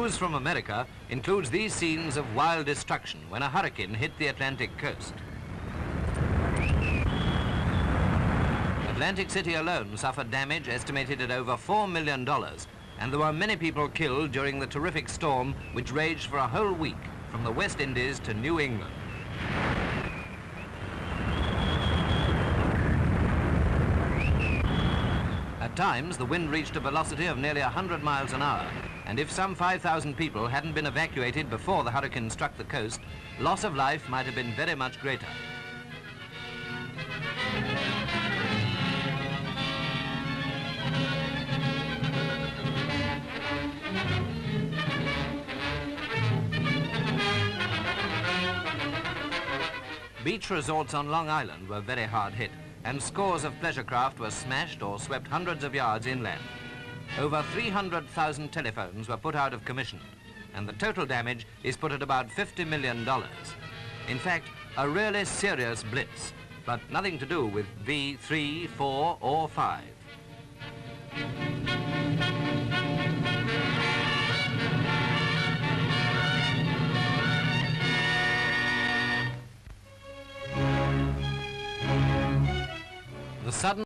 news from America includes these scenes of wild destruction when a hurricane hit the Atlantic coast. Atlantic City alone suffered damage estimated at over $4 million, and there were many people killed during the terrific storm which raged for a whole week from the West Indies to New England. At times, the wind reached a velocity of nearly 100 miles an hour, and if some 5,000 people hadn't been evacuated before the hurricane struck the coast, loss of life might have been very much greater. Beach resorts on Long Island were very hard hit, and scores of pleasure craft were smashed or swept hundreds of yards inland. Over 300,000 telephones were put out of commission, and the total damage is put at about $50 million. In fact, a really serious blitz, but nothing to do with V3, 4 or 5.